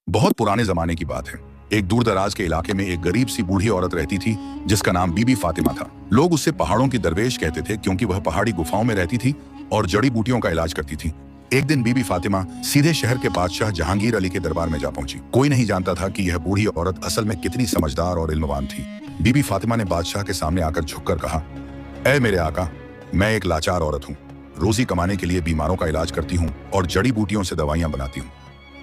बहुत पुराने जमाने की बात है। एक दूर दराज के इलाके में एक गरीब सी बूढ़ी औरत रहती थी जिसका नाम बीबी फातिमा था। लोग उससे पहाड़ों की दरवेश कहते थे क्योंकि वह पहाड़ी गुफाओं में रहती थी और जड़ी बूटियों का इलाज करती थी। एक दिन बीबी फातिमा सीधे शहर के बादशाह जहांगीर अली के दरबार में जा पहुंची। कोई नहीं जानता था कि यह बूढ़ी औरत असल में कितनी समझदार और इल्मवान थी। बीबी फातिमा ने बादशाह के सामने आकर झुककर कहा, ऐ मेरे आका, मैं एक लाचार औरत हूँ। रोजी कमाने के लिए बीमारों का इलाज करती हूँ और जड़ी बूटियों से दवाइयां बनाती हूँ,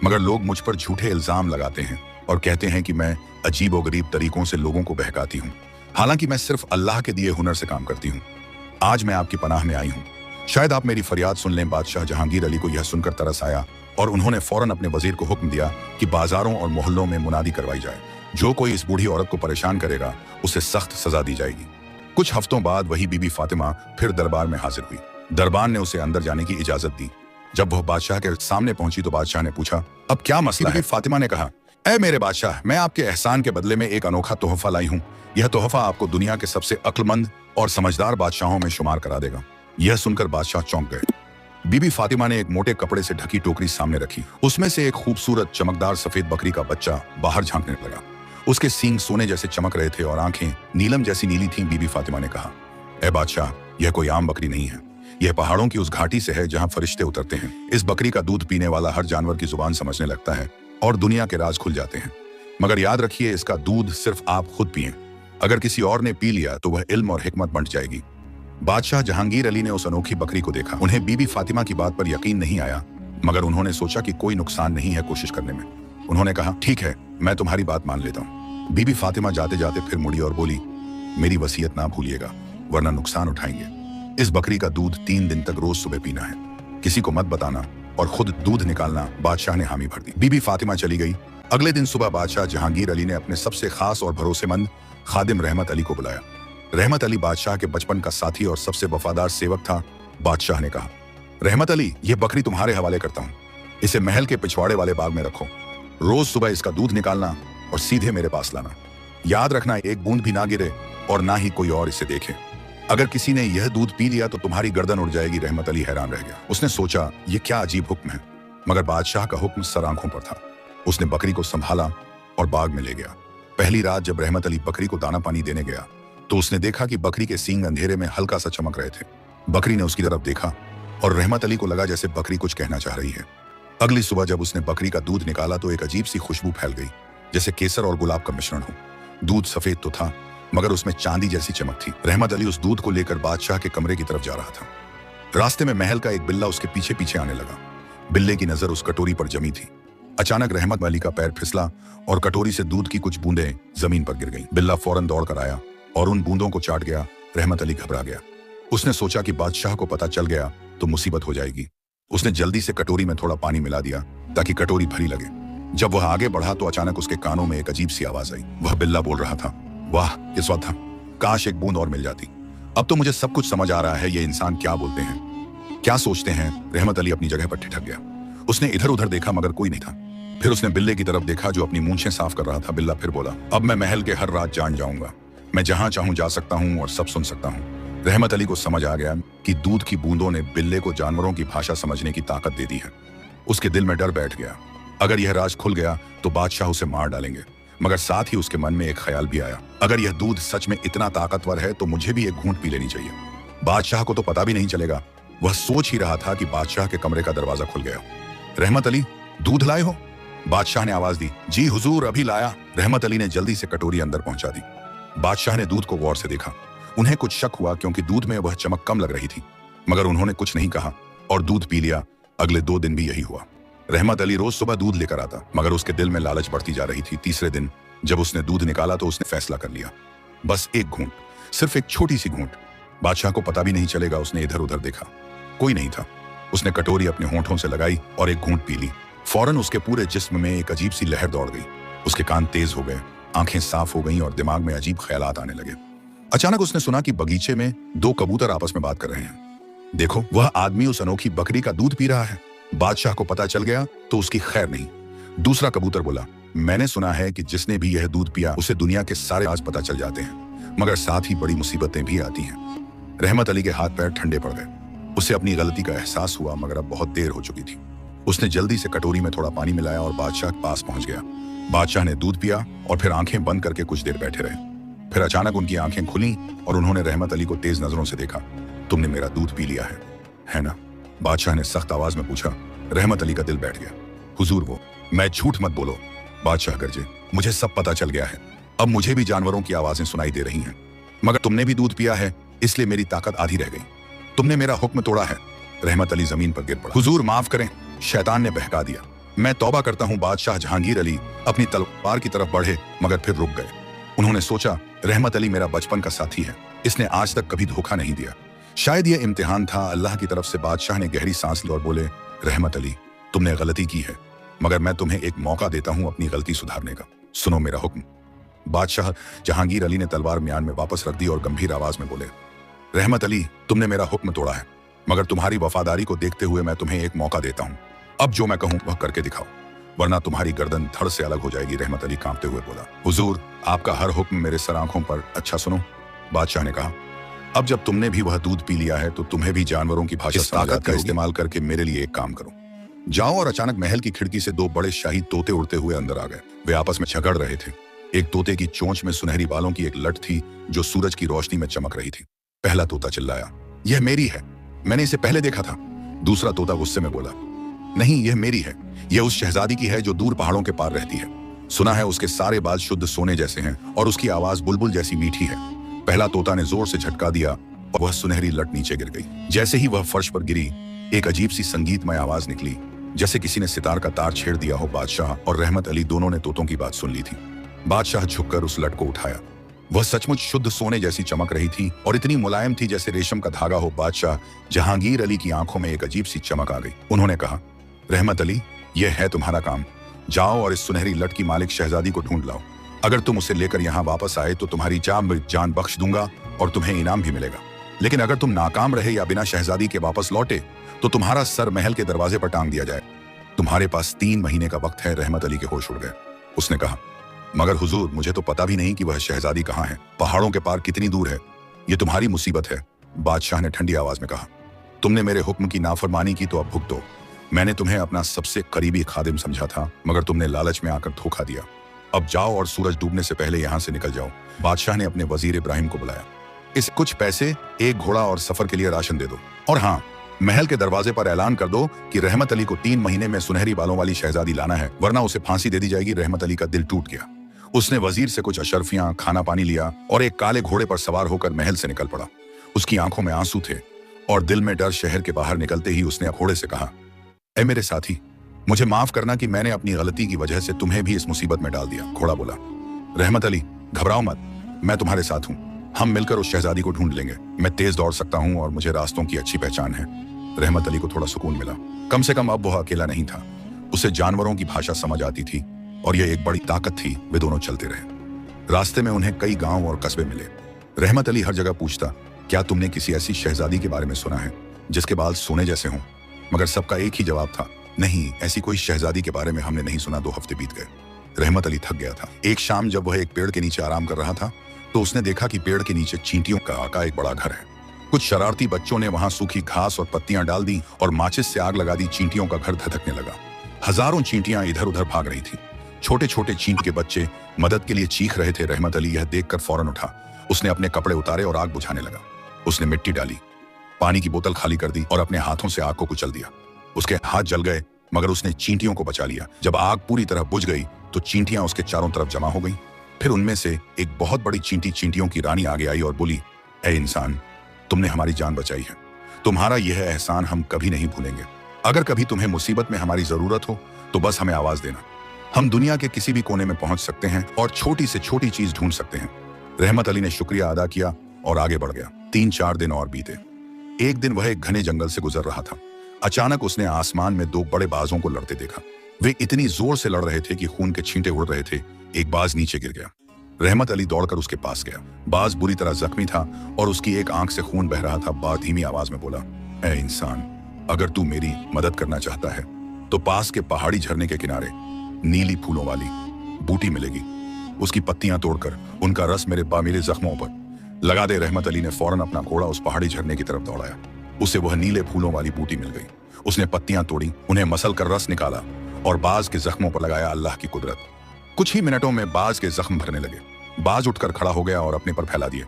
मगर लोग मुझ पर झूठे इल्जाम लगाते हैं और कहते हैं कि मैं अजीबोगरीब तरीकों से लोगों को बहकाती हूँ, हालांकि मैं सिर्फ अल्लाह के दिए हुनर से काम करती हूँ। आज मैं आपकी पनाह में आई हूँ, शायद आप मेरी फरियाद सुन लें। बादशाह जहांगीर अली को यह सुनकर तरस आया और उन्होंने फौरन अपने वजीर को हुक्म दिया कि बाजारों और मोहल्लों में मुनादी करवाई जाए, जो कोई इस बूढ़ी औरत को परेशान करेगा उसे सख्त सजा दी जाएगी। कुछ हफ्तों बाद वही बीबी फातिमा फिर दरबार में हाजिर हुई। दरबार ने उसे अंदर जाने की इजाजत दी। जब वह बादशाह के सामने पहुंची तो बादशाह ने पूछा, अब क्या मसला है? फातिमा ने कहा, ऐ मेरे बादशाह, मैं आपके एहसान के बदले में एक अनोखा तोहफा लाई हूँ। यह तोहफा आपको दुनिया के सबसे अक्लमंद और समझदार बादशाहों में शुमार करा देगा। यह सुनकर बादशाह चौंक गए। बीबी फातिमा ने एक मोटे कपड़े से ढकी टोकरी सामने रखी। उसमें से एक खूबसूरत चमकदार सफेद बकरी का बच्चा बाहर झांकने लगा। उसके सींग सोने जैसे चमक रहे थे और आंखें नीलम जैसी नीली थीं। बीबी फातिमा ने कहा, ऐ बादशाह, यह कोई आम बकरी नहीं है। यह पहाड़ों की उस घाटी से है जहां फरिश्ते उतरते हैं। इस बकरी का दूध पीने वाला हर जानवर की जुबान समझने लगता है और दुनिया के राज खुल जाते हैं। मगर याद रखिए, इसका दूध सिर्फ आप खुद पिएं। अगर किसी और ने पी लिया तो वह इल्म और हिकमत बंट जाएगी। बादशाह जहांगीर अली ने उस अनोखी बकरी को देखा। उन्हें बीबी फातिमा की बात पर यकीन नहीं आया, मगर उन्होंने सोचा कि कोई नुकसान नहीं है कोशिश करने में। उन्होंने कहा, ठीक है, मैं तुम्हारी बात मान लेता हूँ। बीबी फातिमा जाते जाते फिर मुड़ी और बोली, मेरी वसीयत ना भूलिएगा, वरना नुकसान उठाएंगे। इस बकरी का दूध 3 दिन तक रोज सुबह पीना है। किसी को मत बताना और खुद दूध निकालना। बादशाह ने हामी भर दी। बीबी फातिमा चली गई। अगले दिन सुबह बादशाह जहांगीर अली ने अपने सबसे खास और भरोसेमंद खादिम रहमत अली को बुलाया। रहमत अली बादशाह के बचपन का साथी और सबसे वफादार सेवक था। बादशाह ने कहा, रहमत अली, यह बकरी तुम्हारे हवाले करता हूँ। इसे महल के पिछवाड़े वाले बाग में रखो। रोज सुबह इसका दूध निकालना और सीधे मेरे पास लाना। याद रखना, एक बूंद भी ना गिरे और ना ही कोई और इसे देखे। अगर किसी ने यह दूध पी लिया तो तुम्हारी गर्दन उड़ जाएगी। रहमत अली हैरान रह गया। उसने सोचा, यह क्या अजीब हुक्म है, मगर बादशाह का हुक्म सर आंखों पर था। उसने बकरी को संभाला और बाग में ले गया। पहली रात जब रहमत अली बकरी को दाना पानी देने गया तो उसने देखा कि बकरी के सींग अंधेरे में हल्का सा चमक रहे थे। बकरी ने उसकी तरफ देखा और रहमत अली को लगा जैसे बकरी कुछ कहना चाह रही है। अगली सुबह जब उसने बकरी का दूध निकाला तो एक अजीब सी खुशबू फैल गई, जैसे केसर और गुलाब का मिश्रण हो। दूध सफेद तो था, मगर उसमें चांदी जैसी चमक थी। रहमत अली उस दूध को लेकर बादशाह के कमरे की तरफ जा रहा था। रास्ते में महल का एक बिल्ला उसके पीछे पीछे आने लगा। बिल्ले की नजर उस कटोरी पर जमी थी। अचानक रहमत अली का पैर फिसला और कटोरी से दूध की कुछ बूंदें जमीन पर गिर गईं। बिल्ला फौरन दौड़कर आया और उन बूंदों को चाट गया। रहमत अली घबरा गया। उसने सोचा कि बादशाह को पता चल गया तो मुसीबत हो जाएगी। उसने जल्दी से कटोरी में थोड़ा पानी मिला दिया ताकि कटोरी भरी लगे। जब वह आगे बढ़ा तो अचानक उसके कानों में एक अजीब सी आवाज आई। वह बिल्ला बोल रहा था, वाह, ये स्वाद था, काश एक बूंद और मिल जाती। अब तो मुझे सब कुछ समझ आ रहा है, ये इंसान क्या बोलते हैं, क्या सोचते हैं। रहमत अली अपनी जगह पर ठिठक गया। उसने इधर उधर देखा मगर कोई नहीं था। फिर उसने बिल्ले की तरफ देखा जो अपनी मूंछें साफ कर रहा था। बिल्ला फिर बोला, अब मैं महल के हर रात जान जाऊंगा। मैं जहां चाहूं जा सकता हूं और सब सुन सकता हूं। रहमत अली को समझ आ गया कि दूध की बूंदों ने बिल्ले को जानवरों की भाषा समझने की ताकत दे दी है। उसके दिल में डर बैठ गया। अगर यह राज खुल गया तो बादशाह उसे मार डालेंगे। मगर साथ ही उसके मन में एक ख्याल भी आया, अगर यह दूध सच में इतना ताकतवर है तो मुझे भी एक घूंट पी लेनी चाहिए। बादशाह को तो पता भी नहीं चलेगा। वह सोच ही रहा था कि बादशाह के कमरे का दरवाजा खुल गया। रहमत अली, दूध लाए हो? बादशाह ने आवाज दी। जी हुजूर, अभी लाया। रहमत अली ने जल्दी से कटोरी अंदर पहुंचा दी। बादशाह ने दूध को गौर से देखा। उन्हें कुछ शक हुआ क्योंकि दूध में वह चमक कम लग रही थी, मगर उन्होंने कुछ नहीं कहा और दूध पी लिया। अगले 2 दिन भी यही हुआ। रहमत अली रोज सुबह दूध लेकर आता, मगर उसके दिल में लालच बढ़ती जा रही थी। तीसरे दिन जब उसने दूध निकाला तो उसने फैसला कर लिया, बस एक घूंट, सिर्फ एक छोटी सी घूंट। बादशाह को पता भी नहीं चलेगा। उसने इधर उधर देखा, कोई नहीं था। उसने कटोरी अपने होंठों से लगाई और एक घूंट पी ली। फौरन उसके पूरे जिस्म में एक अजीब सी लहर दौड़ गई। उसके कान तेज हो गए, आंखें साफ हो गईं और दिमाग में अजीब ख्यालात आने लगे। अचानक उसने सुना कि बगीचे में 2 कबूतर आपस में बात कर रहे हैं। देखो, वह आदमी उस अनोखी बकरी का दूध पी रहा है। बादशाह को पता चल गया तो उसकी खैर नहीं। दूसरा कबूतर बोला, मैंने सुना है कि जिसने भी यह दूध पिया उसे दुनिया के सारे राज पता चल जाते हैं, मगर साथ ही बड़ी मुसीबतें भी आती हैं। रहमत अली के हाथ पैर ठंडे पड़ गए। उसे अपनी गलती का एहसास हुआ, मगर अब बहुत देर हो चुकी थी। उसने जल्दी से कटोरी में थोड़ा पानी मिलाया और बादशाह के पास पहुंच गया। बादशाह ने दूध पिया और फिर आंखें बंद करके कुछ देर बैठे रहे। फिर अचानक उनकी आंखें खुली और उन्होंने रहमत अली को तेज नजरों से देखा। तुमने मेरा दूध पी लिया है ना? बादशाह ने सख्त आवाज में पूछा। रहमत अली का दिल बैठ गया। हुजूर वो, मैं झूठ मत बोलो। बादशाह गरजे, मुझे सब पता चल गया है। अब मुझे भी जानवरों की आवाजें सुनाई दे रही हैं। मगर तुमने भी दूध पिया है, इसलिए मेरी ताकत आधी रह गई। तुमने मेरा हुक्म तोड़ा है। रहमत अली जमीन पर गिर पड़ा। हुजूर माफ करें, शैतान ने बहका दिया। मैं तौबा करता हूँ। बादशाह जहांगीर अली अपनी तलवार की तरफ बढ़े मगर फिर रुक गए। उन्होंने सोचा, रहमत अली मेरा बचपन का साथी है, इसने आज तक कभी धोखा नहीं दिया। शायद यह इम्तिहान था अल्लाह की तरफ से। बादशाह ने गहरी सांस ली और बोले, रहमत अली तुमने गलती की है, मगर मैं तुम्हें एक मौका देता हूं अपनी गलती सुधारने का। सुनो मेरा हुक्म। बादशाह जहांगीर अली ने तलवार म्यान में वापस रख दी और गंभीर आवाज में बोले, रहमत अली तुमने मेरा हुक्म तोड़ा है, मगर तुम्हारी वफादारी को देखते हुए मैं तुम्हें एक मौका देता हूं। अब जो मैं कहूं वह करके दिखाओ, वरना तुम्हारी गर्दन धड़ से अलग हो जाएगी। रहमत अली कांपते हुए बोला, हुजूर आपका हर हुक्म मेरे सर आंखों पर। अच्छा सुनो, बादशाह ने कहा, अब जब तुमने भी वह दूध पी लिया है तो तुम्हें भी जानवरों की भाषा इस ताकत का इस्तेमाल करके मेरे लिए एक काम करो। जाओ और अचानक महल की खिड़की से दो बड़े शाही तोते उड़ते हुए अंदर आ गए। वे आपस में झगड़ रहे थे। एक तोते की चोंच में सुनहरी बालों की एक लट थी जो सूरज की रोशनी में चमक रही थी। पहला तोता चिल्लाया, यह मेरी है, मैंने इसे पहले देखा था। दूसरा तोता गुस्से में बोला, नहीं यह मेरी है, यह उस शहजादी की है जो दूर पहाड़ों के पार रहती है। सुना है उसके सारे बाल शुद्ध सोने जैसे हैं और उसकी आवाज बुलबुल जैसी मीठी है। पहला तोता ने जोर से झटका दिया और वह सुनहरी लट नीचे गिर गई। जैसे ही वह फर्श पर गिरी, एक अजीब सी संगीतमय आवाज निकली, जैसे किसी ने सितार का तार छेड़ दिया हो। बादशाह और रहमत अली दोनों ने तोतों की बात सुन ली थी। बादशाह झुककर उस लट को उठाया। वह सचमुच शुद्ध सोने जैसी चमक रही थी और इतनी मुलायम थी जैसे रेशम का धागा हो। बादशाह जहांगीर अली की आंखों में एक अजीब सी चमक आ गई। उन्होंने कहा, रहमत अली यह है तुम्हारा काम, जाओ और इस सुनहरी लट की मालिक शहजादी को ढूंढ लाओ। अगर तुम उसे लेकर यहाँ वापस आए तो तुम्हारी जान बख्श दूंगा और तुम्हें इनाम भी मिलेगा। लेकिन अगर तुम नाकाम रहे या बिना शहजादी के वापस लौटे तो तुम्हारा सर महल के दरवाजे पर टांग दिया जाए। तुम्हारे पास 3 महीने का वक्त है। रहमत अली के होश उड़ गए। उसने कहा, मगर हुजूर मुझे तो पता भी नहीं कि वह शहजादी कहाँ है, पहाड़ों के पार कितनी दूर है। ये तुम्हारी मुसीबत है। बादशाह ने ठंडी आवाज में कहा, तुमने मेरे हुक्म की नाफरमानी की तो अब भुगतो। मैंने तुम्हें अपना सबसे करीबी खादिम समझा था, मगर तुमने लालच में आकर धोखा दिया। अब जाओ और सूरज डूबने से पहले यहाँ से निकल जाओ। बादशाह ने अपने वजीर इब्राहिम को बुलाया। इस कुछ पैसे, एक घोड़ा और सफर के लिए राशन दे दो। और हाँ, महल के दरवाजे पर ऐलान कर दो कि रहमत अली को 3 महीने में सुनहरी बालों वाली शहजादी लाना है, वरना उसे फांसी दे दी जाएगी। रहमत अली का दिल टूट गया। उसने वजीर से कुछ अशर्फियां, खाना पानी लिया और एक काले घोड़े पर सवार होकर महल से निकल पड़ा। उसकी आंखों में आंसू थे और दिल में डर। शहर के बाहर निकलते ही उसने घोड़े से कहा, ऐ मेरे साथी, मुझे माफ करना कि मैंने अपनी गलती की वजह से तुम्हें भी इस मुसीबत में डाल दिया। घोड़ा बोला, रहमत अली घबराओ मत, मैं तुम्हारे साथ हूँ। हम मिलकर उस शहजादी को ढूंढ लेंगे। मैं तेज दौड़ सकता हूँ और मुझे रास्तों की अच्छी पहचान है। रहमत अली को थोड़ा सुकून मिला। कम से कम अब वह अकेला नहीं था। उसे जानवरों की भाषा समझ आती थी और यह एक बड़ी ताकत थी। वे दोनों चलते रहे। रास्ते में उन्हें कई गांव और कस्बे मिले। रहमत अली हर जगह पूछता, क्या तुमने किसी ऐसी शहजादी के बारे में सुना है जिसके बाल सोने जैसे हों? मगर सबका एक ही जवाब था, नहीं, ऐसी कोई शहजादी के बारे में हमने नहीं सुना। 2 हफ्ते बीत गए। रहमत अली थक गया था। एक शाम जब वह एक पेड़ के नीचे आराम कर रहा था तो उसने देखा कि पेड़ के नीचे चींटियों का एक बड़ा घर है। कुछ शरारती बच्चों ने वहां सूखी घास और पत्तियां डाल दी और माचिस से आग लगा दी। चींटियों का घर धधकने लगा। हजारों चींटियां इधर उधर भाग रही थी। छोटे छोटे चींट के बच्चे मदद के लिए चीख रहे थे। रहमत अली यह देखकर फौरन उठा। उसने अपने कपड़े उतारे और आग बुझाने लगा। उसने मिट्टी डाली, पानी की बोतल खाली कर दी और अपने हाथों से आग को कुचल दिया। उसके हाथ जल गए मगर उसने चींटियों को बचा लिया। जब आग पूरी तरह बुझ गई तो चींटियां उसके चारों तरफ जमा हो गईं। फिर उनमें से एक बहुत बड़ी चींटी चींटियों की रानी आगे आई और बोली, ऐ इंसान, तुमने हमारी जान बचाई है। तुम्हारा यह एहसान हम कभी नहीं भूलेंगे। अगर कभी तुम्हें मुसीबत में हमारी जरूरत हो तो बस हमें आवाज देना। हम दुनिया के किसी भी कोने में पहुंच सकते हैं और छोटी से छोटी चीज ढूंढ सकते हैं। रहमत अली ने शुक्रिया अदा किया और आगे बढ़ गया। 3-4 दिन और बीते। एक दिन वह एक घने जंगल से गुजर रहा था। अचानक उसने आसमान में 2 बड़े बाजों को लड़ते देखा। वे इतनी जोर से लड़ रहे थे कि खून के छींटे उड़ रहे थे। एक बाज नीचे गिर गया। रहमत अली दौड़कर उसके पास गया। बाज बुरी तरह जख्मी था और उसकी एक आंख से खून बह रहा था। बाज धीमी आवाज में बोला, ऐ इंसान, अगर तू मेरी मदद करना चाहता है तो पास के पहाड़ी झरने के किनारे नीली फूलों वाली बूटी मिलेगी। उसकी पत्तियां तोड़कर उनका रस मेरे जख्मों पर लगा दे। रहमत अली ने फौरन अपना घोड़ा उस पहाड़ी झरने की तरफ दौड़ाया। उसे वह नीले फूलों वाली बूटी मिल गई। उसने पत्तियां तोड़ी, उन्हें मसल कर रस निकाला और बाज के जख्मों पर लगाया। अल्लाह की कुदरत। कुछ ही मिनटों में बाज के जख्म भरने लगे। बाज उठकर खड़ा हो गया और अपने पर फैला दिए।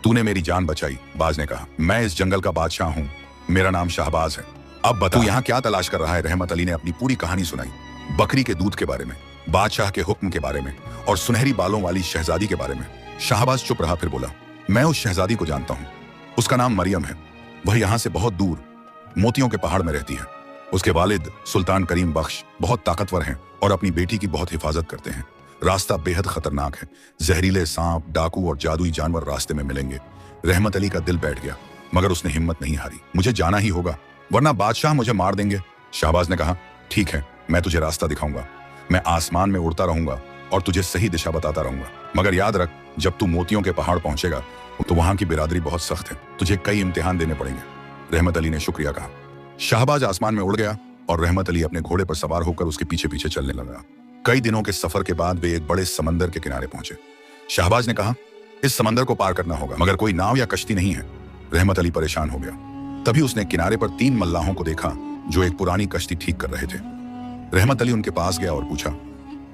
तूने मेरी जान बचाई, बाज ने कहा। मैं इस जंगल का बादशाह हूँ, मेरा नाम शाहबाज है। अब बता तू यहाँ क्या तलाश कर रहा है? रहमत अली ने अपनी पूरी कहानी सुनाई। बकरी के दूध के बारे में, बादशाह के हुक्म के बारे में और सुनहरी बालों वाली शहजादी के बारे में। शाहबाज चुप रहा, फिर बोला, मैं उस शहजादी को जानता हूँ। उसका नाम मरियम है। वह यहाँ से बहुत दूर मोतियों के पहाड़ में रहती है। उसके वालिद सुल्तान करीम बख्श बहुत ताकतवर हैं और अपनी बेटी की बहुत हिफाजत करते हैं। रास्ता बेहद खतरनाक है। जहरीले सांप, डाकू और जादुई जानवर रास्ते में मिलेंगे। रहमत अली का दिल बैठ गया, मगर उसने हिम्मत नहीं हारी। मुझे जाना ही होगा, वरना बादशाह मुझे मार देंगे। शाहबाज ने कहा, ठीक है, मैं तुझे रास्ता दिखाऊंगा। मैं आसमान में उड़ता रहूंगा और तुझे सही दिशा बताता रहूंगा। मगर याद रख, जब तू मोतियों के पहाड़ पहुंचेगा तो वहां की बिरादरी बहुत सख्त है। तुझे कई इम्तिहान देने पड़ेंगे। रहमत अली ने शुक्रिया कहा। शाहबाज आसमान में उड़ गया और रहमत अली अपने घोड़े पर सवार होकर उसके पीछे पीछे चलने लगा। कई दिनों के सफर के बाद वे एक बड़े समंदर के किनारे पहुंचे। शाहबाज ने कहा, इस समंदर को पार करना होगा, मगर कोई नाव या कश्ती नहीं है। रहमत अली परेशान हो गया। तभी उसने किनारे पर 3 मल्लाहों को देखा जो एक पुरानी कश्ती ठीक कर रहे थे। रहमत अली उनके पास गया और पूछा,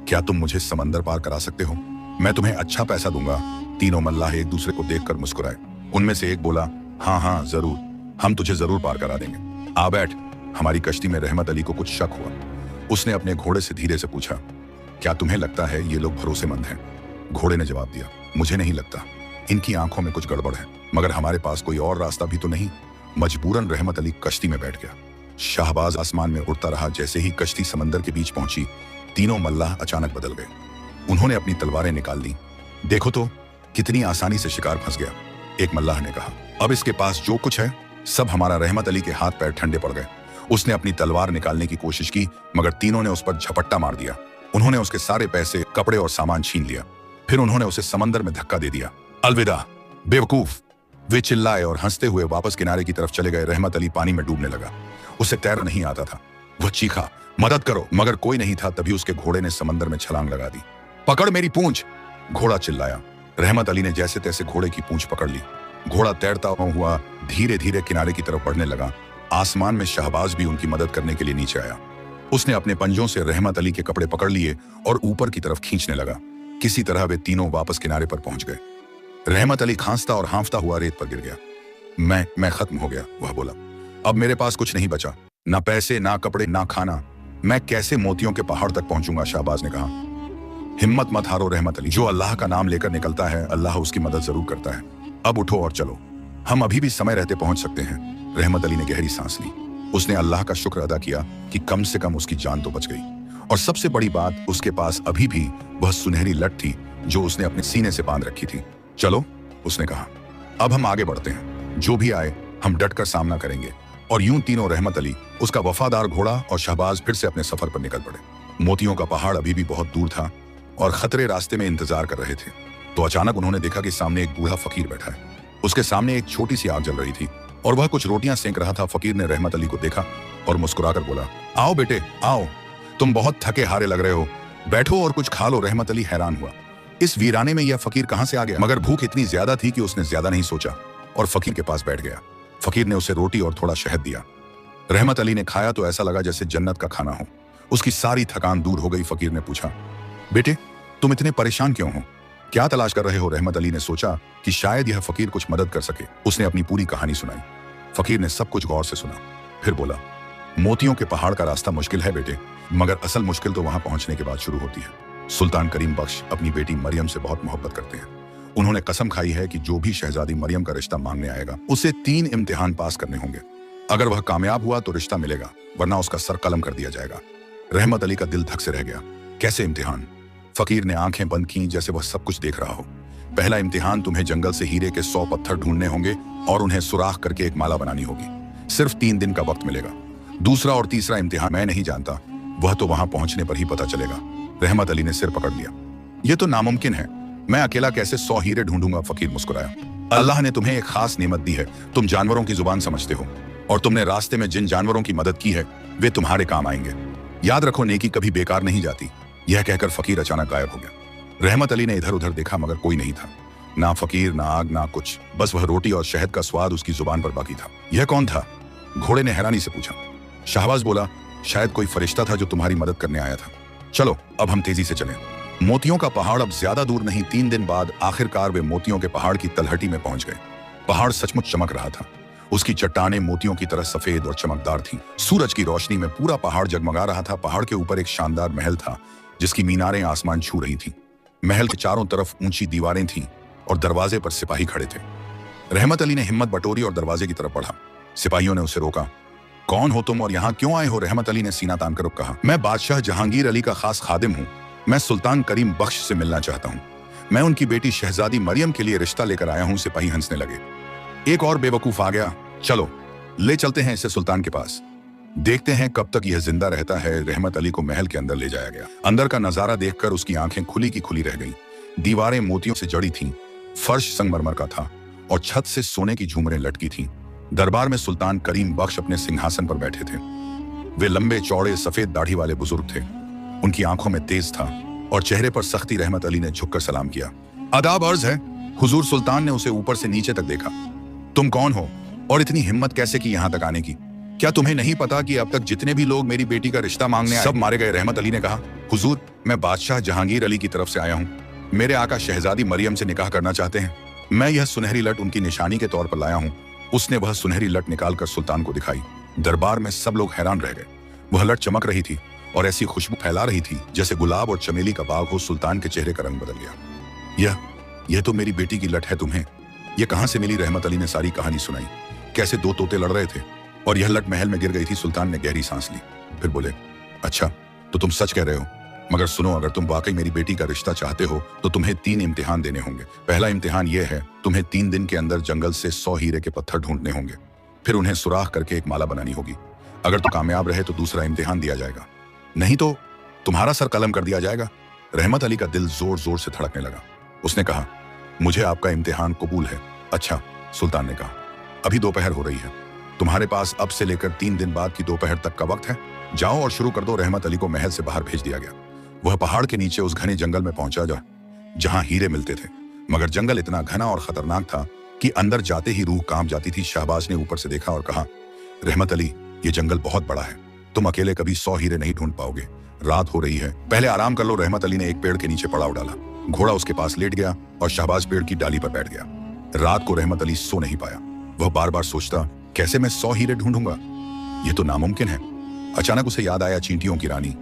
क्या तुम मुझे समंदर पार करा सकते हो? मैं तुम्हें अच्छा पैसा दूंगा। तीनों मल्लाह एक दूसरे को देखकर मुस्कुराए। उनमें से एक बोला, हाँ हाँ जरूर, हम तुझे जरूर पार करा देंगे। आ बैठ हमारी कश्ती में। रहमत अली को कुछ शक हुआ। उसने अपने घोड़े से धीरे से पूछा, क्या तुम्हें लगता है ये लोग भरोसेमंद हैं? घोड़े ने जवाब दिया, मुझे नहीं लगता, इनकी आंखों में कुछ गड़बड़ है, मगर हमारे पास कोई और रास्ता भी तो नहीं। मजबूरन रहमत अली कश्ती में बैठ गया। शाहबाज आसमान में उड़ता रहा। जैसे ही कश्ती समंदर के बीच पहुंची, तीनों मल्लाह अचानक बदल गए। उन्होंने अपनी तलवारें निकाल ली। देखो तो कितनी आसानी से शिकार फंस गया, एक मल्लाह ने कहा। अब इसके पास जो कुछ है सब हमारा। रहमत अली के हाथ पैर ठंडे पड़ गए। उसने अपनी तलवार निकालने की कोशिश की, मगर तीनों ने उस पर झपट्टा मार दिया। उन्होंने उसके सारे पैसे, कपड़े और सामान छीन लिया। फिर उन्होंने उसे समंदर में धक्का दे दिया। अलविदा बेवकूफ, वे चिल्लाए और हंसते हुए वापस किनारे की तरफ चले गए। रहमत अली पानी में डूबने लगा। उसे तैरना नहीं आता था। वह चीखा, मदद करो, मगर कोई नहीं था। तभी उसके घोड़े ने समंदर में छलांग लगा दी। पकड़ मेरी पूंछ, घोड़ा चिल्लाया। रहमत अली ने जैसे तैसे घोड़े की पूंछ पकड़ ली। घोड़ा तैरता हुआ धीरे धीरे किनारे की तरफ बढ़ने लगा। आसमान में शाहबाज भी उनकी मदद करने के लिए नीचे आया। उसने अपने पंजों से रहमत अली के कपड़े पकड़ लिए और ऊपर की तरफ खींचने लगा। किसी तरह वे तीनों वापस किनारे पर पहुंच गए। रहमत अली खांसता और हांफता हुआ रेत पर गिर गया। मैं खत्म हो गया, वह बोला। अब मेरे पास कुछ नहीं बचा, ना पैसे, ना कपड़े, ना खाना। मैं कैसे मोतियों के पहाड़ तक पहुंचूंगा? शाहबाज ने कहा। हिम्मत मत हारो रहमत अली, जो अल्लाह का नाम लेकर निकलता है अल्लाह उसकी मदद जरूर करता है। अब उठो और चलो, हम अभी भी समय रहते पहुंच सकते हैं। रहमत अली ने गहरी सांस ली। उसने अल्लाह का शुक्र अदा किया कि कम से कम उसकी जान तो बच गई, और सबसे बड़ी बात, उसके पास अभी भी वह सुनहरी लट थी जो उसने अपने सीने से बांध रखी थी। चलो, उसने कहा, अब हम आगे बढ़ते हैं। जो भी आए हम डटकर सामना करेंगे। और यूं तीनों, रहमत अली, उसका वफादार घोड़ा और शाहबाज, फिर से अपने सफर पर निकल पड़े। मोतियों का पहाड़ अभी भी बहुत दूर था और खतरे रास्ते में इंतजार कर रहे थे। तो अचानक उन्होंने देखा कि सामने एक बूढ़ा फकीर बैठा है। उसके सामने एक छोटी सी आग जल रही थी और वह कुछ रोटियां सेंक रहा था। फकीर ने रहमत अली को देखा और मुस्कुराकर बोला, आओ बेटे आओ, तुम बहुत थके हारे लग रहे हो, बैठो और कुछ खा लो। रहमत अली हैरान हुआ, इस वीराने में यह फकीर कहां से आ गया? मगर भूख इतनी ज्यादा थी कि उसने ज्यादा नहीं सोचा और फकीर के पास बैठ गया। फकीर ने उसे रोटी और थोड़ा शहद दिया। रहमत अली ने खाया तो ऐसा लगा जैसे जन्नत का खाना हो। उसकी सारी थकान दूर हो गई। फकीर ने पूछा, बेटे तुम इतने परेशान क्यों हो? क्या तलाश कर रहे हो? रहमत अली ने सोचा कि शायद यह फकीर कुछ मदद कर सके। उसने अपनी पूरी कहानी सुनाई। फकीर ने सब कुछ गौर से सुना, फिर बोला, मोतियों के पहाड़ का रास्ता मुश्किल है बेटे, मगर असल मुश्किल तो वहां पहुंचने के बाद शुरू होती है। सुल्तान करीम बख्श अपनी बेटी मरियम से बहुत मोहब्बत करते हैं। उन्होंने कसम खाई है कि जो भी शहजादी मरियम का रिश्ता मांगने आएगा उसे 3 इम्तिहान पास करने होंगे। अगर वह कामयाब हुआ तो रिश्ता मिलेगा, वरना उसका सर कलम कर दिया जाएगा। रहमत अली का दिल धक से रह गया। कैसे इम्तिहान? फकीर ने आंखें बंद की जैसे वह सब कुछ देख रहा हो। पहला इम्तिहान, तुम्हें जंगल से हीरे के 100 पत्थर ढूंढने होंगे और उन्हें सुराख करके एक माला बनानी होगी। सिर्फ 3 दिन का वक्त मिलेगा। दूसरा और तीसरा इम्तिहान मैं नहीं जानता, वह तो वहां पहुंचने पर ही पता चलेगा। रहमत अली ने सिर पकड़ लिया। यह तो नामुमकिन है, मैं अकेला कैसे 100 हीरे ढूंढूंगा? फकीर मुस्कुराया। अल्लाह ने तुम्हें एक खास नेमत दी है, तुम जानवरों की जुबान समझते हो, और तुमने रास्ते में जिन जानवरों की मदद की है वे तुम्हारे काम आएंगे। याद रखो, नेकी कभी बेकार नहीं जाती। यह कहकर फकीर अचानक गायब हो गया। रहमत अली ने इधर उधर देखा मगर कोई नहीं था, ना फकीर, ना आग, ना कुछ। बस वह रोटी और शहद का स्वाद उसकी जुबान पर बाकी था। यह कौन था? घोड़े ने हैरानी से पूछा। शाहबाज बोला, शायद कोई फरिश्ता था जो तुम्हारी मदद करने आया था। चलो अब हम तेजी से चलें। मोतियों का पहाड़ अब ज्यादा दूर नहीं। 3 दिन बाद आखिरकार वे मोतियों के पहाड़ की तलहटी में पहुंच गए। पहाड़ सचमुच चमक रहा था। उसकी चट्टानें मोतियों की तरह सफेद और चमकदार थीं। सूरज की रोशनी में पूरा पहाड़ जगमगा रहा था। पहाड़ के ऊपर एक शानदार महल था जिसकी मीनारें आसमान छू रही थीं। महल के चारों तरफ ऊंची दीवारें थीं और दरवाजे पर सिपाही खड़े थे। रहमत अली ने हिम्मत बटोरी और दरवाजे की तरफ बढ़ा। सिपाहियों ने उसे रोका। कौन हो तुम और यहाँ क्यों आए हो? रहमत अली ने सीना तान कर कहा, मैं बादशाह जहांगीर अली का खास खादिम हूँ। मैं सुल्तान करीम बख्श से मिलना चाहता हूँ। मैं उनकी बेटी शहजादी मरियम के लिए रिश्ता लेकर आया हूँ। सिपाही हंसने लगे। एक और बेवकूफ आ गया। चलो ले चलते हैं इसे सुल्तान के पास, देखते हैं कब तक यह जिंदा रहता है। रहमत अली को महल के अंदर ले जाया गया। अंदर का नजारा देखकर उसकी आंखें खुली की खुली रह गईं। दीवारें मोतियों से जड़ी थीं, फर्श संगमरमर का था और छत से सोने की झूमरें लटकी थीं। दरबार में सुल्तान करीम बख्श अपने सिंहासन पर बैठे थे। वे लंबे चौड़े सफेद दाढ़ी वाले बुजुर्ग थे। उनकी आंखों में तेज था और चेहरे पर सख्ती। रहमत अली ने झुककर सलाम किया। आदाब अर्ज है हुजूर। सुल्तान ने उसे ऊपर से नीचे तक देखा। तुम कौन हो और इतनी हिम्मत कैसे की यहाँ तक आने की? क्या तुम्हें नहीं पता कि अब तक जितने भी लोग मेरी बेटी का रिश्ता मांगने आए सब मारे गए? रहमत अली ने कहा, हुजूर मैं बादशाह जहांगीर अली की तरफ से आया हूँ। मेरे आका शहजादी मरियम से निकाह करना चाहते हैं। मैं यह सुनहरी लट उनकी निशानी के तौर पर लाया हूँ। उसने वह सुनहरी लट निकालकर सुल्तान को दिखाई। दरबार में सब लोग हैरान रह गए। वह लट चमक रही थी और ऐसी खुशबू फैला रही थी जैसे गुलाब और चमेली का बाग हो। सुल्तान के चेहरे का रंग बदल गया। यह तो मेरी बेटी की लट है। तुम्हें यह कहां से मिली? रहमत अली ने सारी कहानी सुनाई। कैसे 2 तोते लड़ रहे थे और यह लट महल में गिर गई थी। सुल्तान ने गहरी सांस ली, फिर बोले, अच्छा तो तुम सच कह रहे हो। मगर सुनो, अगर तुम वाकई मेरी बेटी का रिश्ता चाहते हो तो तुम्हें 3 इम्तिहान देने होंगे। पहला इम्तिहान यह है, तुम्हें 3 दिन के अंदर जंगल से 100 हीरे के पत्थर ढूंढने होंगे। फिर उन्हें सुराख करके एक माला बनानी होगी। अगर तुम कामयाब रहे तो दूसरा इम्तिहान दिया जाएगा, नहीं तो तुम्हारा सर कलम कर दिया जाएगा। रहमत अली का दिल जोर जोर से धड़कने लगा। उसने कहा, मुझे आपका इम्तिहान कबूल है। अच्छा, सुल्तान ने कहा, अभी दोपहर हो रही है। तुम्हारे पास अब से लेकर 3 दिन बाद की दोपहर तक का वक्त है। जाओ और शुरू कर दो। रहमत अली को महल से बाहर भेज दिया गया। वह पहाड़ के नीचे उस घने जंगल में पहुंचा जहां हीरे मिलते थे। मगर जंगल इतना घना और खतरनाक था कि अंदर जाते ही रूह कांप जाती थी। शाहबाज ने ऊपर से देखा और कहा, रहमत अली, ये जंगल बहुत बड़ा है। तुम अकेले कभी 100 हीरे नहीं ढूंढ पाओगे। रात हो रही है, पहले आराम कर लो। रहमत अली ने एक पेड़ के नीचे पड़ाव डाला। घोड़ा उसके पास लेट गया और शाहबाज पेड़ की डाली पर बैठ गया। रात को रहमत अली सो नहीं पाया। वह बार बार सोचता, कैसे मैं 100 हीरे ढूंढूंगा? यह तो नामुमकिन है। अचानक उसे याद आया चींटियों की रानी।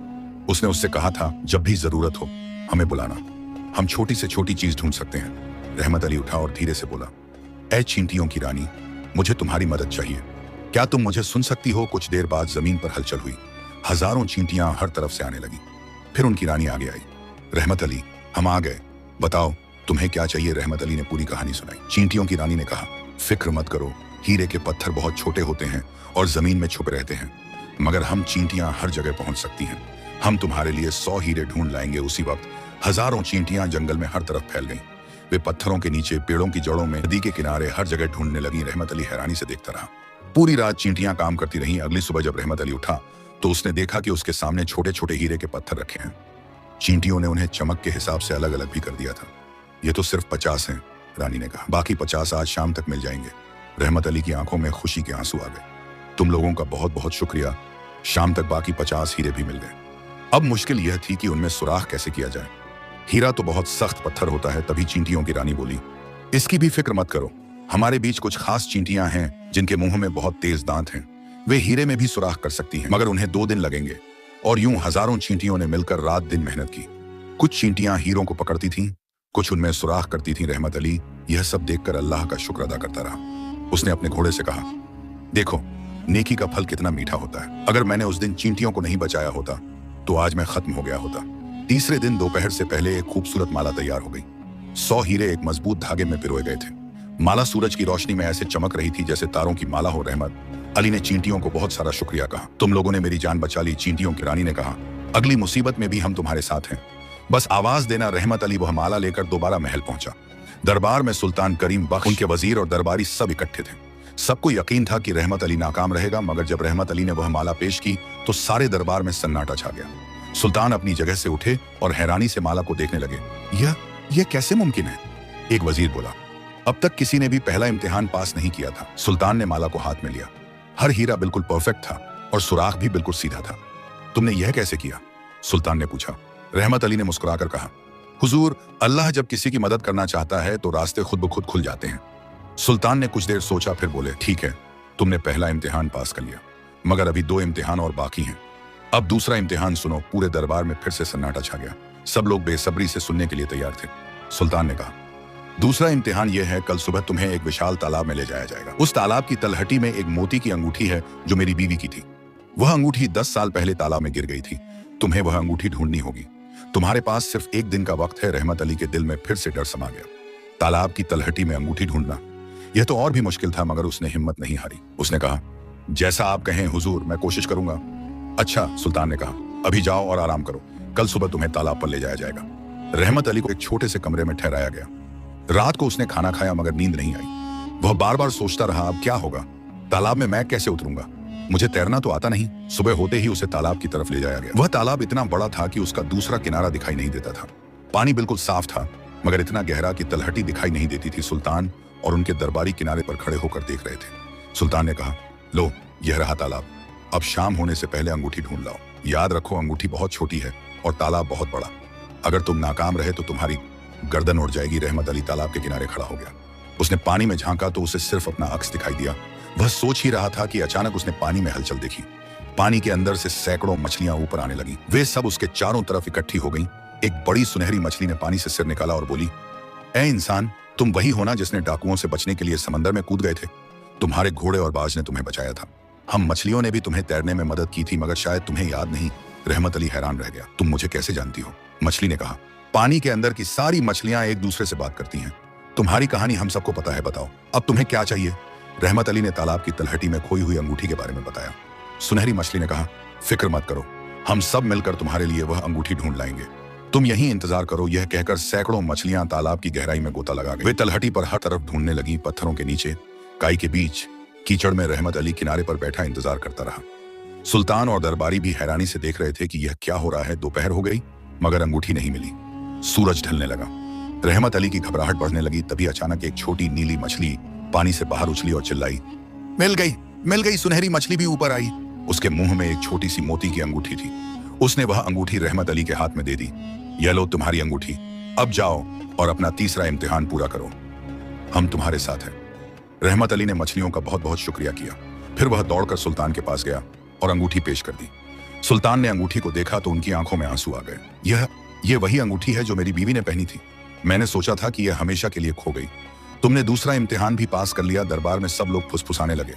उसने उससे कहा था, जब भी जरूरत हो हमें बुलाना, हम छोटी से छोटी चीज ढूंढ सकते हैं। रहमत अली उठा और धीरे से बोला, ऐ चींटियों की रानी, मुझे तुम्हारी मदद चाहिए। क्या तुम मुझे सुन सकती हो? कुछ देर बाद जमीन पर हलचल हुई। हजारों चींटियां हर तरफ से आने लगी। फिर उनकी रानी आगे आई। रहमत अली, हम आ गए, बताओ तुम्हें क्या चाहिए? रहमत अली ने पूरी कहानी सुनाई। चींटियों की रानी ने कहा, फिक्र मत करो, हीरे के पत्थर बहुत छोटे होते हैं और जमीन में छुपे रहते हैं, मगर हम चींटियां हर जगह पहुंच सकती हैं। हम तुम्हारे लिए 100 हीरे ढूंढ लाएंगे। उसी वक्त हजारों चींटियां जंगल में हर तरफ फैल गईं। वे पत्थरों के नीचे, पेड़ों की जड़ों में, नदी के किनारे हर जगह ढूंढने लगी। रहमत अली हैरानी से देखता रहा। पूरी रात चींटियां काम करती रहीं। अगली सुबह जब रहमत अली उठा तो उसने देखा कि उसके सामने छोटे छोटे हीरे के पत्थर रखे हैं। चींटियों ने उन्हें चमक के हिसाब से अलग अलग भी कर दिया था। ये तो सिर्फ 50 हैं, रानी ने कहा, बाकी 50 आज शाम तक मिल जाएंगे। रहमत अली की आंखों में खुशी के आंसू आ गए। तुम लोगों का बहुत बहुत शुक्रिया। शाम तक बाकी 50 हीरे भी मिल गए। अब मुश्किल यह थी कि उनमें सुराख कैसे किया जाए। हीरा तो बहुत सख्त पत्थर होता है। तभी चींटियों की रानी बोली, इसकी भी फिक्र मत करो, हमारे बीच कुछ खास चींटियां हैं जिनके मुंह में बहुत तेज दांत हैं। वे हीरे में भी सुराख कर सकती हैं, मगर उन्हें 2 दिन लगेंगे। और यूं हजारों चींटियों ने मिलकर रात दिन मेहनत की। कुछ चींटियां हीरों को पकड़ती थीं, कुछ उनमें सुराख करती थीं। रहमत अली यह सब देखकर अल्लाह का शुक्र अदा करता रहा। उसने अपने घोड़े से कहा, देखो नेकी का फल कितना मीठा होता है। अगर मैंने उस दिन चींटियों को नहीं बचाया होता तो आज मैं खत्म हो गया होता। तीसरे दिन दोपहर से पहले एक खूबसूरत माला तैयार हो गई। 100 हीरे एक मजबूत धागे में पिरोए गए थे। माला सूरज की रोशनी में ऐसे चमक रही थी जैसे तारों की माला हो। रहमत अली ने चींटियों को बहुत सारा शुक्रिया कहा। तुम लोगों ने मेरी जान बचा ली। चींटियों की रानी ने कहा, अगली मुसीबत में भी हम तुम्हारे साथ हैं, बस आवाज देना। रहमत अली वह माला लेकर दोबारा महल पहुंचा। दरबार में सुल्तान करीम बख्श, उनके वजीर और दरबारी सब इकट्ठे थे। सबको यकीन था कि रहमत अली नाकाम रहेगा, मगर जब रहमत अली ने वह माला पेश की तो सारे दरबार में सन्नाटा छा गया। सुल्तान अपनी जगह से उठे और हैरानी से माला को देखने लगे। यह कैसे मुमकिन है? एक वजीर बोला, अब तक किसी ने भी पहला इम्तिहान पास नहीं किया था। सुल्तान ने माला को हाथ में लिया। हर हीरा बिल्कुल परफेक्ट था और सुराख भी बिल्कुल सीधा था। तुमने यह कैसे किया? सुल्तान ने पूछा। रहमत अली ने मुस्कुराकर कहा, हुजूर, अल्लाह जब किसी की मदद करना चाहता है तो रास्ते खुद ब खुद खुल जाते हैं। सुल्तान ने कुछ देर सोचा, फिर बोले, ठीक है, तुमने पहला इम्तिहान पास कर लिया, मगर अभी 2 इम्तिहान और बाकी हैं। अब दूसरा इम्तिहान सुनो। पूरे दरबार में फिर से सन्नाटा छा गया। सब लोग बेसब्री से सुनने के लिए तैयार थे। सुल्तान ने कहा, दूसरा इम्तिहान यह है, कल सुबह तुम्हें एक विशाल तालाब में ले जाया जाएगा। उस तालाब की तलहटी में एक मोती की अंगूठी है जो मेरी बीवी की थी। वह अंगूठी 10 साल पहले तालाब में गिर गई थी। तुम्हें वह अंगूठी ढूंढनी होगी। तुम्हारे पास सिर्फ 1 दिन का वक्त है। रहमत अली के दिल में फिर से डर समा गया। तालाब की तलहटी में अंगूठी ढूंढना, यह तो और भी मुश्किल था, मगर उसने हिम्मत नहीं हारी। उसने कहा, जैसा आप कहें हुजूर, मैं कोशिश करूंगा। अच्छा, सुल्तान ने कहा, अभी जाओ और आराम करो, कल सुबह तुम्हें तालाब पर ले जाया जाएगा। रहमत अली को एक छोटे से कमरे में ठहराया गया। रात को उसने खाना खाया, मगर नींद नहीं आई। वह बार बार सोचता रहा, अब क्या होगा? तालाब में मैं कैसे उतरूंगा? मुझे तैरना तो आता नहीं। सुबह होते ही उसे तालाब की तरफ ले जाया गया। वह तालाब इतना बड़ा था कि उसका दूसरा किनारा दिखाई नहीं देता था। पानी बिल्कुल साफ था, मगर इतना गहरा कि तलहटी दिखाई नहीं देती थी। सुल्तान और उनके दरबारी किनारे पर खड़े होकर देख रहे थे। सुल्तान ने कहा, लो, यह रहा तालाब। अब शाम होने से पहले अंगूठी ढूंढ लाओ। याद रखो, अंगूठी बहुत छोटी है और तालाब बहुत बड़ा। अगर तुम नाकाम रहे तो तुम्हारी गर्दन उड़ जाएगी। रहमत अली तालाब के किनारे खड़ा हो गया। उसने पानी में झांका तो उसे सिर्फ अपना अक्स दिखाई दिया। वह सोच ही रहा था कि अचानक उसने पानी में हलचल देखी। पानी के अंदर से सैकड़ों मछलियां ऊपर आने लगी। वे सब उसके चारों तरफ इकट्ठी हो गईं। एक बड़ी सुनहरी मछली ने पानी से सिर निकाला और बोली, ए इंसान, तुम वही हो ना जिसने डाकुओं से बचने के लिए समंदर में कूद गए थे? तुम्हारे घोड़े और बाज ने तुम्हें बचाया था। हम मछलियों ने भी तुम्हें तैरने में मदद की थी, मगर शायद तुम्हें याद नहीं। रहमत अली हैरान रह गया। तुम मुझे कैसे जानती हो? मछली ने कहा, पानी के अंदर की सारी मछलियां एक दूसरे से बात करती हैं। तुम्हारी कहानी हम सबको पता है, बताओ अब तुम्हें क्या चाहिए? रहमत अली ने तालाब की तलहटी में खोई हुई अंगूठी के बारे में बताया। सुनहरी मछली ने कहा, फिक्र मत करो, हम सब मिलकर तुम्हारे लिए वह अंगूठी ढूंढ लाएंगे। तुम यहीं इंतजार करो। यह कहकर सैकड़ों मछलियां तालाब की गहराई में गोता लगा गई। वे तलहटी पर हर तरफ ढूंढने लगी। पत्थरों के नीचे, काई के बीच, कीचड़ में रहमत अली किनारे पर बैठा इंतजार करता रहा। सुल्तान और दरबारी भी हैरानी से देख रहे थे कि यह क्या हो रहा है। दोपहर हो गई, मगर अंगूठी नहीं मिली। सूरज ढलने लगा। रहमत अली की घबराहट बढ़ने लगी। तभी अचानक एक छोटी नीली मछली पानी से बाहर उछली और चिल्लाई, मिल गई, मिल गई। सुनहरी मछली भी ऊपर आई। उसके मुंह में एक छोटी सी मोती की अंगूठी थी। उसने वह अंगूठी रहमत अली के हाथ में दे दी। यह लो तुम्हारी अंगूठी, अब जाओ और अपना तीसरा इम्तिहान पूरा करो, हम तुम्हारे साथ हैं। रहमत अली ने मछलियों का बहुत बहुत शुक्रिया किया। फिर वह दौड़कर सुल्तान के पास गया और अंगूठी पेश कर दी। सुल्तान ने अंगूठी को देखा तो उनकी आंखों में आंसू आ गए। यह वही अंगूठी है जो मेरी बीवी ने पहनी थी। मैंने सोचा था कि यह हमेशा के लिए खो गई। तुमने दूसरा इम्तिहान भी पास कर लिया। दरबार में सब लोग फुसफुसाने लगे।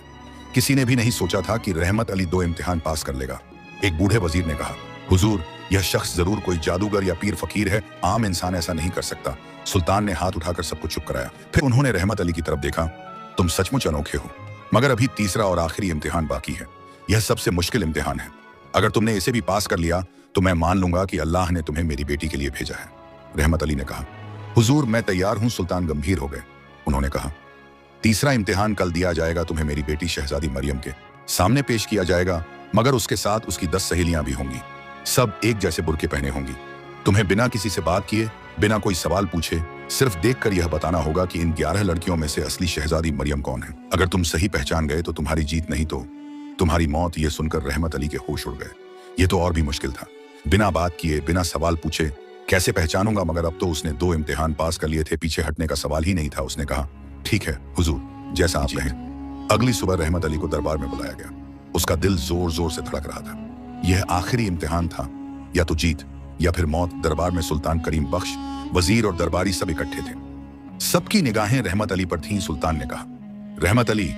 किसी ने भी नहीं सोचा था कि रहमत अली 2 इम्तिहान पास कर लेगा। एक बूढ़े वजीर ने कहा, हुजूर, यह शख्स जरूर कोई जादूगर या पीर फकीर है। आम इंसान ऐसा नहीं कर सकता। सुल्तान ने हाथ उठाकर सबको चुप कराया। फिर उन्होंने रहमत अली की तरफ देखा। तुम सचमुच अनोखे हो, मगर अभी तीसरा और आखिरी इम्तिहान बाकी है। यह सबसे मुश्किल इम्तिहान है। अगर तुमने इसे भी पास कर लिया तो मैं मान लूंगा कि अल्लाह ने तुम्हें मेरी बेटी के लिए भेजा है। रहमत अली ने कहा, हुजूर, मैं तैयार हूं। सुल्तान गंभीर हो गए। उन्होंने कहा, तीसरा इम्तिहान कल दिया जाएगा। तुम्हें मेरी बेटी शहजादी मरियम के सामने पेश किया जाएगा, मगर उसके साथ उसकी 10 सहेलियां भी होंगी। सब एक जैसे बुर्के पहने होंगी। तुम्हें बिना किसी से बात किए, बिना कोई सवाल पूछे, सिर्फ देखकर यह बताना होगा कि इन 11 लड़कियों में से असली शहजादी मरियम कौन है। अगर तुम सही पहचान गए तो तुम्हारी जीत, नहीं तो तुम्हारी मौत। यह सुनकर रहमत अली के होश उड़ गए। यह तो और भी मुश्किल था। बिना बात किए, बिना सवाल पूछे कैसे पहचानूंगा? मगर अब तो उसने 2 इम्तिहान पास कर लिए थे। पीछे हटने का सवाल ही नहीं था। उसने कहा, ठीक है हुजूर, जैसा आप कहें। अगली सुबह रहमत अली को दरबार में बुलाया गया। उसका दिल जोर जोर से धड़क रहा था। यह आखिरी इम्तिहान था, या तो जीत या फिर मौत। दरबार में सुल्तान करीम बख्श, वजीर और दरबारी सब इकट्ठे थे। सबकी निगाहें रहमत अली पर थीं। सुल्तान ने कहा, रहमत अली,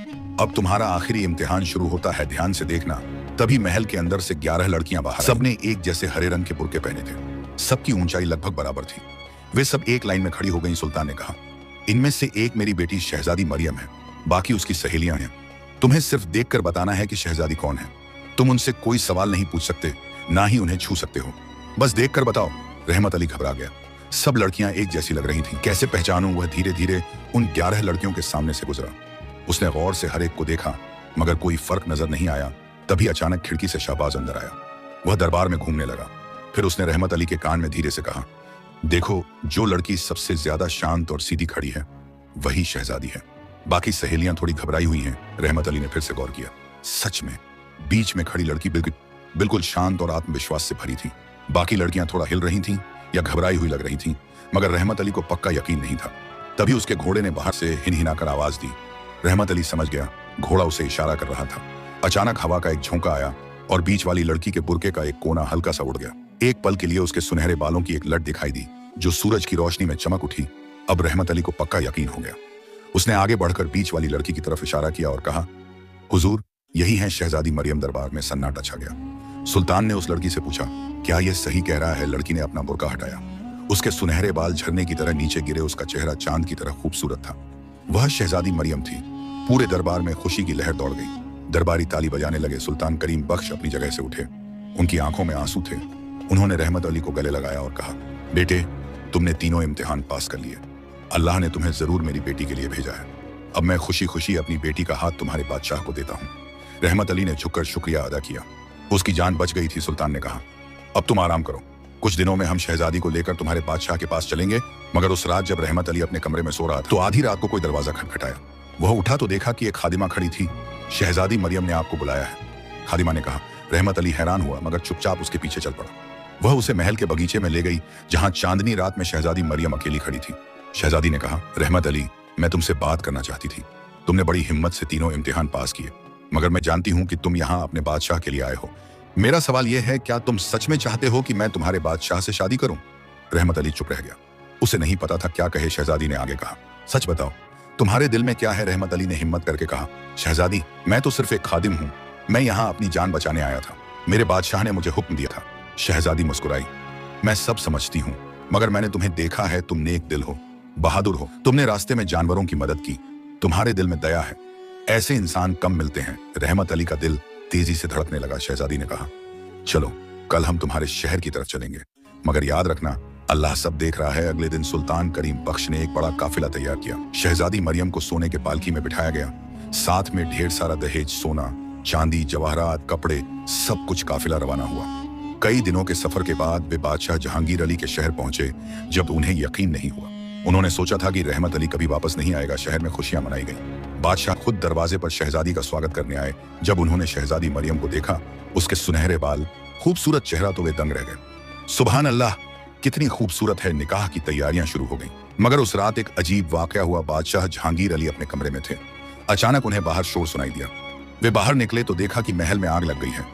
अब तुम्हारा आखिरी इम्तिहान शुरू होता है, ध्यान से देखना। तभी महल के अंदर से 11 लड़कियां बाहर। सबने एक जैसे हरे रंग के बुर्के पहने थे। सबकी ऊंचाई लगभग बराबर थी। वे सब एक लाइन में खड़ी हो गईं। सुल्तान ने कहा, इनमें से एक मेरी बेटी शहजादी मरियम है, बाकी उसकी सहेलियां हैं। तुम्हें सिर्फ देखकर बताना है कि शहजादी कौन है। तुम उनसे कोई सवाल नहीं पूछ सकते, ना ही उन्हें छू सकते हो। बस देखकर बताओ। रहमत अली घबरा गया। सब लड़कियां एक जैसी लग रही थीं। कैसे पहचानूं? वह धीरे धीरे उन 11 लड़कियों के सामने से गुजरा। उसने गौर से हर एक को देखा, मगर कोई फर्क नजर नहीं आया। तभी अचानक खिड़की से शहबाज अंदर आया। वह दरबार में घूमने लगा। फिर उसने रहमत अली के कान में धीरे से कहा, देखो, जो लड़की सबसे ज्यादा शांत और सीधी खड़ी है वही शहजादी है। बाकी सहेलियां थोड़ी घबराई हुई हैं। रहमत अली ने फिर से गौर किया। सच में बीच में खड़ी लड़की बिल्कुल शांत और आत्मविश्वास से भरी थी। बाकी लड़कियां थोड़ा हिल रही थीं या घबराई हुई लग रही थीं, मगर रहमत अली को पक्का यकीन नहीं था। तभी उसके घोड़े ने बाहर से हिनहिनाकर आवाज दी। रहमत अली समझ गया, घोड़ा उसे इशारा कर रहा था। अचानक हवा का एक झोंका आया और बीच वाली लड़की के बुर्के का एक कोना हल्का सा उड़ गया। एक पल के लिए उसके सुनहरे बालों की एक लट दिखाई दी जो सूरज की रोशनी में चमक उठी। अब रहमत अली को पक्का यकीन हो गया। उसने आगे बढ़कर बीच वाली लड़की की तरफ इशारा किया और कहा, हुजूर, यही है शहजादी मरियम। दरबार में सन्नाटा छा गया। सुल्तान ने उस लड़की से पूछा, क्या यह सही कह रहा है? लड़की ने अपना बुर्का हटाया। उसके सुनहरे बाल झरने की तरह नीचे गिरे, उसका चेहरा चांद की तरह खूबसूरत था। वह शहजादी मरियम थी। पूरे दरबार में खुशी की लहर दौड़ गई। दरबारी ताली बजाने लगे। सुल्तान करीम बख्श अपनी जगह से उठे। उनकी आंखों में आंसू थे। उन्होंने रहमत अली को गले लगाया और कहा, बेटे, तुमने तीनों इम्तिहान पास कर लिए। अल्लाह ने तुम्हें जरूर मेरी बेटी के लिए भेजा है। अब मैं खुशी खुशी अपनी बेटी का हाथ तुम्हारे बादशाह को देता हूँ। रहमत अली ने झुककर शुक्रिया अदा किया। उसकी जान बच गई थी। सुल्तान ने कहा, अब तुम आराम करो। कुछ दिनों में हम शहजादी को लेकर तुम्हारे बादशाह के पास चलेंगे। मगर उस रात जब रहमत अली अपने कमरे में सो रहा था तो आधी रात को कोई दरवाजा खटखटाया। वह उठा तो देखा कि एक खादिमा खड़ी थी। शहजादी मरियम ने आपको बुलाया है, खादिमा ने कहा। रहमत अली हैरान हुआ मगर चुपचाप उसके पीछे चल पड़ा। वह उसे महल के बगीचे में ले गई जहां चांदनी रात में शहजादी मरियम अकेली खड़ी थी। शहजादी ने कहा, रहमत अली, मैं तुमसे बात करना चाहती थी। तुमने बड़ी हिम्मत से तीनों इम्तिहान पास किए, मगर मैं जानती हूं कि तुम यहाँ अपने बादशाह के लिए आए हो। मेरा सवाल यह है, क्या तुम सच में चाहते हो कि मैं तुम्हारे बादशाह से शादी करूं? रहमत अली चुप रह गया। उसे नहीं पता था क्या कहे। शहजादी ने आगे कहा, सच बताओ, तुम्हारे दिल में क्या है? रहमत अली ने हिम्मत करके कहा, शहजादी, मैं तो सिर्फ एक खादिम हूं। मैं यहाँ अपनी जान बचाने आया था। मेरे बादशाह ने मुझे हुक्म दिया था। शहजादी मुस्कुराई। मैं सब समझती हूँ, मगर मैंने तुम्हें देखा है। तुम नेक दिल हो, बहादुर हो। तुमने रास्ते में जानवरों की मदद की। तुम्हारे दिल में दया है। ऐसे इंसान कम मिलते हैं। रहमत अली का दिल तेजी से धड़कने लगा। शहजादी ने कहा, चलो, कल हम तुम्हारे शहर की तरफ चलेंगे, मगर याद रखना, अल्लाह सब देख रहा है। अगले दिन सुल्तान करीम बख्श ने एक बड़ा काफिला तैयार किया। शहजादी मरियम को सोने के पालकी में बिठाया गया। साथ में ढेर सारा दहेज, सोना, चांदी, जवाहरात, कपड़े, सब कुछ काफिला रवाना हुआ। कई दिनों के सफर के बाद वे बादशाह जहांगीर अली के शहर पहुंचे। जब उन्हें यकीन नहीं हुआ, उन्होंने सोचा था कि रहमत अली कभी वापस नहीं आएगा। शहर में खुशियां मनाई गईं। बादशाह खुद दरवाजे पर शहजादी का स्वागत करने आए। जब उन्होंने शहजादी मरियम को देखा, उसके सुनहरे बाल, खूबसूरत चेहरा, तो वे दंग रह गए। सुभान अल्लाह, कितनी खूबसूरत है। निकाह की तैयारियां शुरू हो गईं। मगर उस रात एक अजीब वाकया हुआ। बादशाह जहांगीर अली अपने कमरे में थे। अचानक उन्हें बाहर शोर सुनाई दिया। वे बाहर निकले तो देखा कि महल में आग लग गई है।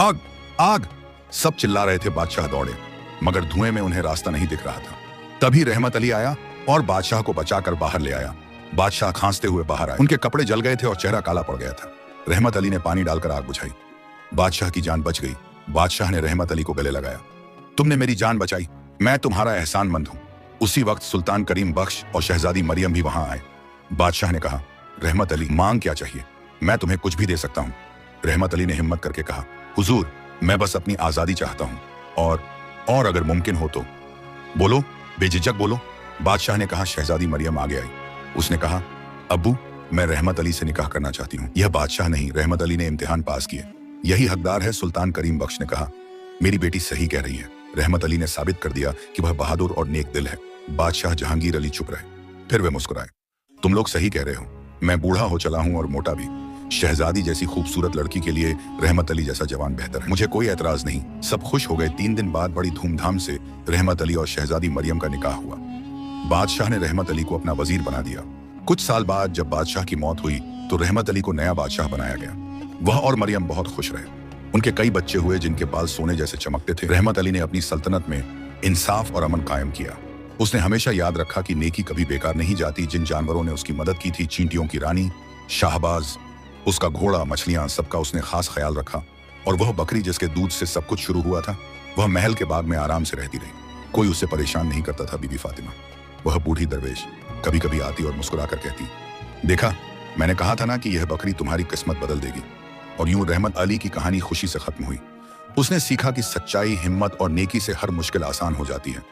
आग, आग, सब चिल्ला रहे थे। बादशाह दौड़े, मगर धुएं में उन्हें रास्ता नहीं दिख रहा था। तभी रहमत अली आया और बादशाह को बचाकर बाहर ले आया। बादशाह खांसते हुए बाहर आए। उनके कपड़े जल गए थे और चेहरा काला पड़ गया था। रहमत अली ने पानी डालकर आग बुझाई। बादशाह की जान बच गई। बादशाह ने रहमत अली को गले लगाया। तुमने मेरी जान बचाई, मैं तुम्हारा एहसानमंद हूं। उसी वक्त सुल्तान करीम बख्श और शहजादी मरियम भी वहां आए। बादशाह ने कहा, रहमत अली, मांग क्या चाहिए? मैं तुम्हें कुछ भी दे सकता हूं। रहमत अली ने हिम्मत करके कहा, हुजूर, मैं बस अपनी आजादी चाहता हूं और अगर मुमकिन हो तो। बोलो, बेझिझक बोलो। बादशाह ने कहा। शहजादी मरियम आगे आई। उसने कहा, अब्बू, मैं रहमत अली से निकाह करना चाहती हूँ। यह बादशाह नहीं, रहमत अली ने इम्तिहान पास किए, यही हकदार है। सुल्तान करीम बख्श ने कहा, मेरी बेटी सही कह रही है। रहमत अली ने साबित कर दिया कि वह बहादुर और नेक दिल है। बादशाह जहांगीर अली चुप रहे, फिर वे मुस्कुराए। तुम लोग सही कह रहे हो, मैं बूढ़ा हो चला हूँ और मोटा भी। शहजादी जैसी खूबसूरत लड़की के लिए रहमत अली जैसा जवान बेहतर है। मुझे कोई एतराज नहीं। सब खुश हो गए। 3 दिन बाद बड़ी धूमधाम से रहमत अली और शहजादी मरियम का निकाह हुआ। बादशाह ने रहमत अली को अपना वजीर बना दिया। कुछ साल बाद जब बादशाह की मौत हुई तो रहमत अली को नया बादशाह बनाया गया। वह और मरियम बहुत खुश रहे। उनके कई बच्चे हुए जिनके बाल सोने जैसे चमकते थे। रहमत अली ने अपनी सल्तनत में इंसाफ और अमन कायम किया। उसने हमेशा याद रखा कि नेकी कभी बेकार नहीं जाती। जिन जानवरों ने उसकी मदद की थी, चींटियों की रानी, शाहबाज, उसका घोड़ा, मछलियां, सबका उसने खास ख्याल रखा। और वह बकरी जिसके दूध से सब कुछ शुरू हुआ था, वह महल के बाग में आराम से रहती रही। कोई उसे परेशान नहीं करता था। बीबी फातिमा, वह बूढ़ी दरवेश, कभी कभी आती और मुस्कुरा कर कहती, देखा, मैंने कहा था ना कि यह बकरी तुम्हारी किस्मत बदल देगी। और यूं रहमत अली की कहानी खुशी से खत्म हुई। उसने सीखा कि सच्चाई, हिम्मत और नेकी से हर मुश्किल आसान हो जाती है।